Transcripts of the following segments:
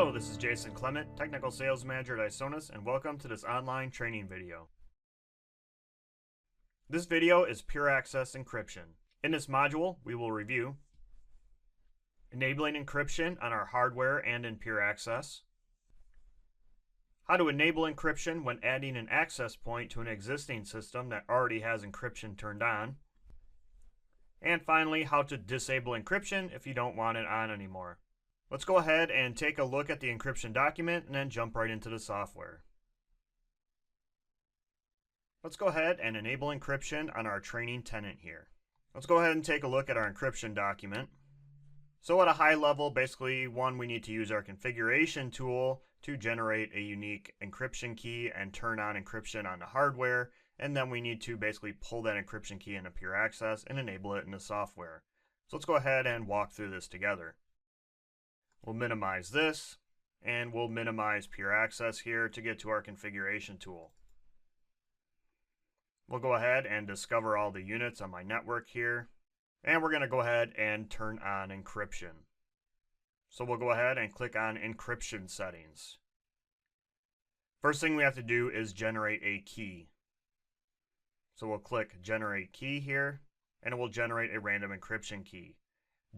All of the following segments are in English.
Hello, this is Jason Clement, Technical Sales Manager at Isonas, and welcome to this online training video. This video is pure access encryption. In this module, we will review enabling encryption on our hardware and in pure access, how to enable encryption when adding an access point to an existing system that already has encryption turned on, and finally, how to disable encryption if you don't want it on anymore. Let's go ahead and take a look at the encryption document and then jump right into the software. Let's go ahead and enable encryption on our training tenant here. Let's go ahead and take a look at our encryption document. So at a high level, basically, we need to use our configuration tool to generate a unique encryption key and turn on encryption on the hardware, and then we need to basically pull that encryption key into pure access and enable it in the software. So let's go ahead and walk through this together. We'll minimize this, and we'll minimize pure access here to get to our configuration tool. We'll go ahead and discover all the units on my network here, and we're going to go ahead and turn on encryption. So we'll go ahead and click on encryption settings. First thing we have to do is generate a key. So we'll click generate key here, and it will generate a random encryption key.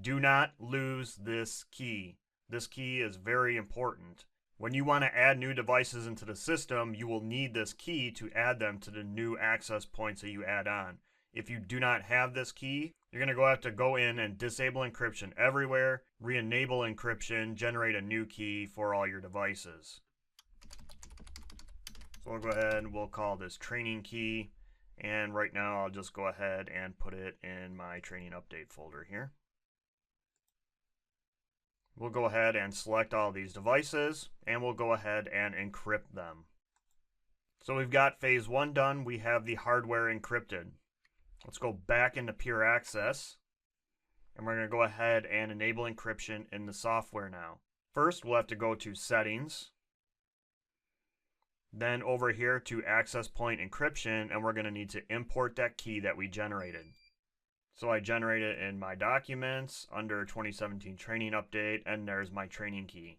Do not lose this key. This key is very important. When you want to add new devices into the system, you will need this key to add them to the new access points that you add on. If you do not have this key, you're going to have to go in and disable encryption everywhere, re-enable encryption, generate a new key for all your devices. So we'll go ahead and we'll call this training key, and right now I'll just go ahead and put it in my training update folder here. We'll go ahead and select all these devices, and we'll go ahead and encrypt them. So we've got phase 1 done. We have the hardware encrypted. Let's go back into pure access, and we're going to go ahead and enable encryption in the software now. First, we'll have to go to settings, then over here to access point encryption, and we're going to need to import that key that we generated. So I generate it in my documents under 2017 training update, and there's my training key.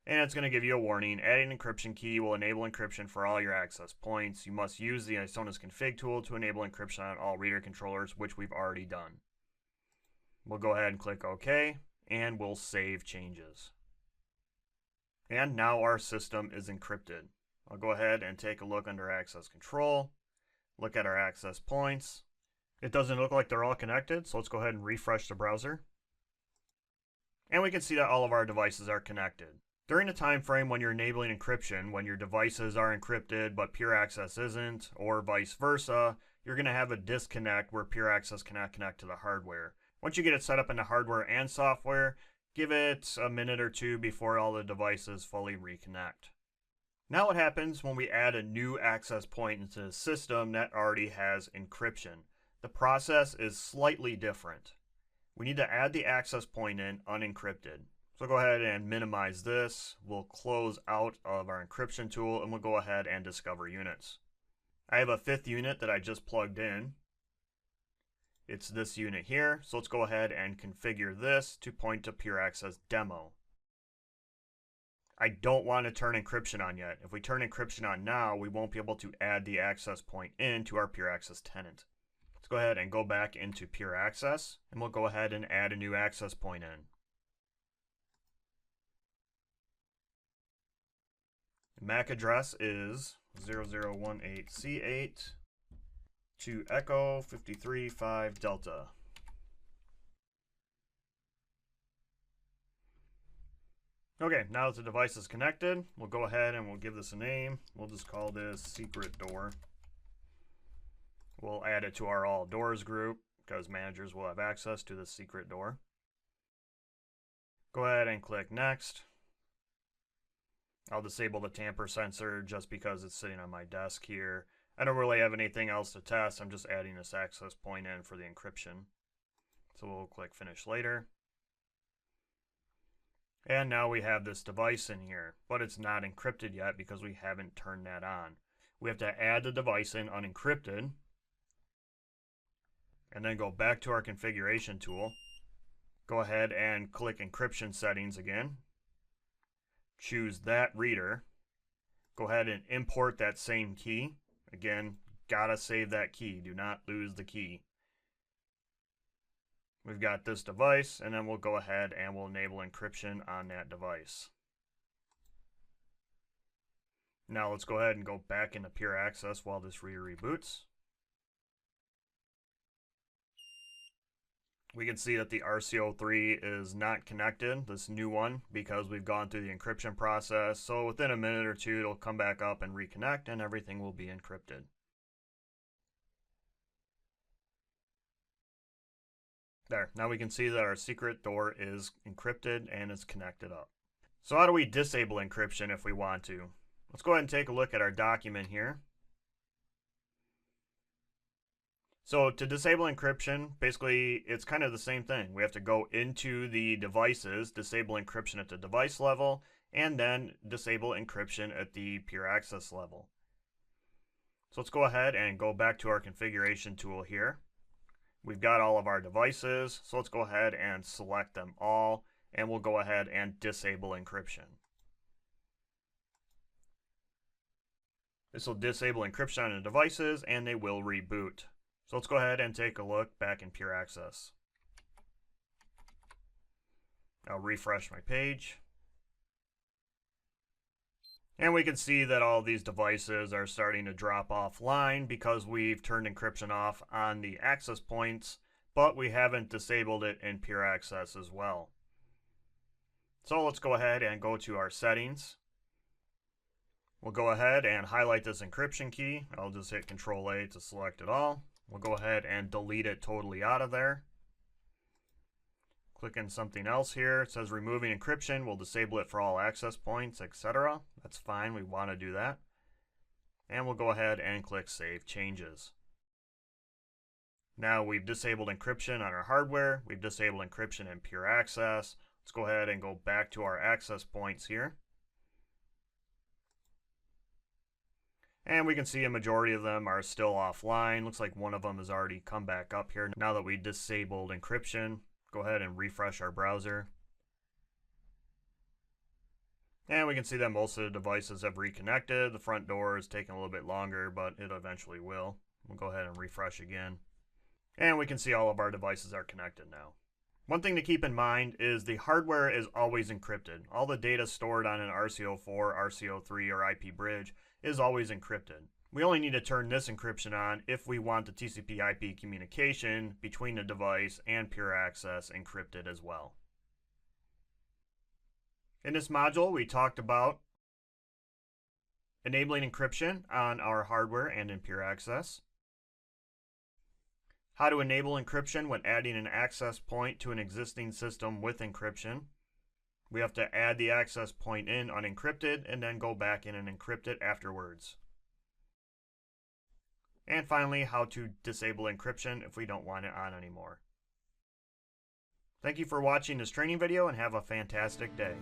And it's going to give you a warning. Adding encryption key will enable encryption for all your access points. You must use the Isonas config tool to enable encryption on all reader controllers, which we've already done. We'll go ahead and click OK, and we'll save changes. And now our system is encrypted. I'll go ahead and take a look under access control, look at our access points. It doesn't look like they're all connected, so let's go ahead and refresh the browser. And we can see that all of our devices are connected. During the time frame when you're enabling encryption, when your devices are encrypted but pure access isn't, or vice versa, you're going to have a disconnect where pure access cannot connect to the hardware. Once you get it set up in the hardware and software, give it a minute or two before all the devices fully reconnect. Now what happens when we add a new access point into the system that already has encryption? The process is slightly different. We need to add the access point in unencrypted. So go ahead and minimize this. We'll close out of our encryption tool, and we'll go ahead and discover units. I have a 5th unit that I just plugged in. It's this unit here. So let's go ahead and configure this to point to pure access demo. I don't want to turn encryption on yet. If we turn encryption on now, we won't be able to add the access point into our pure access tenant. Let's go ahead and go back into pure access, and we'll go ahead and add a new access point in. The MAC address is 0018C8 to Echo 535 Delta. Okay, now that the device is connected, we'll go ahead and we'll give this a name. We'll just call this secret door. We'll add it to our all doors group because managers will have access to this secret door. Go ahead and click next. I'll disable the tamper sensor just because it's sitting on my desk here. I don't really have anything else to test. I'm just adding this access point in for the encryption. So we'll click finish later. And now we have this device in here, but it's not encrypted yet because we haven't turned that on. We have to add the device in unencrypted, and then go back to our configuration tool, Go ahead and click Encryption Settings again. Choose that reader. Go ahead and import that same key. Again, gotta save that key. Do not lose the key. We've got this device, and then we'll go ahead and we'll enable encryption on that device. Now let's go ahead and go back into pure access while this reader reboots. We can see that the RCO3 is not connected, this new one, because we've gone through the encryption process. So within a minute or two, it'll come back up and reconnect, and everything will be encrypted. There, now we can see that our secret door is encrypted and is connected up. So how do we disable encryption if we want to? Let's go ahead and take a look at our document here. So to disable encryption, basically it's kind of the same thing. We have to go into the devices, disable encryption at the device level, and then disable encryption at the pure access level. So let's go ahead and go back to our configuration tool here. We've got all of our devices, so let's go ahead and select them all, and we'll go ahead and disable encryption. This will disable encryption on the devices, and they will reboot. So let's go ahead and take a look back in pure access. I'll refresh my page. And we can see that all these devices are starting to drop offline because we've turned encryption off on the access points, but we haven't disabled it in pure access as well. So let's go ahead and go to our settings. We'll go ahead and highlight this encryption key. I'll just hit Control-A to select it all. We'll go ahead and delete it totally out of there. Click in something else here. It says removing encryption. We'll disable it for all access points, etc. That's fine. We want to do that. And we'll go ahead and click Save Changes. Now we've disabled encryption on our hardware. We've disabled encryption in pure access. Let's go ahead and go back to our access points here. And we can see a majority of them are still offline. Looks like one of them has already come back up here now that we disabled encryption. Go ahead and refresh our browser. And we can see that most of the devices have reconnected. The front door is taking a little bit longer, but it eventually will. We'll go ahead and refresh again. And we can see all of our devices are connected now. One thing to keep in mind is the hardware is always encrypted. All the data stored on an RCO4, RCO3, or IP bridge is always encrypted. We only need to turn this encryption on if we want the TCP/IP communication between the device and pure access encrypted as well. In this module, we talked about enabling encryption on our hardware and in pure access, how to enable encryption when adding an access point to an existing system with encryption. We have to add the access point in unencrypted and then go back in and encrypt it afterwards. And finally, how to disable encryption if we don't want it on anymore. Thank you for watching this training video and have a fantastic day.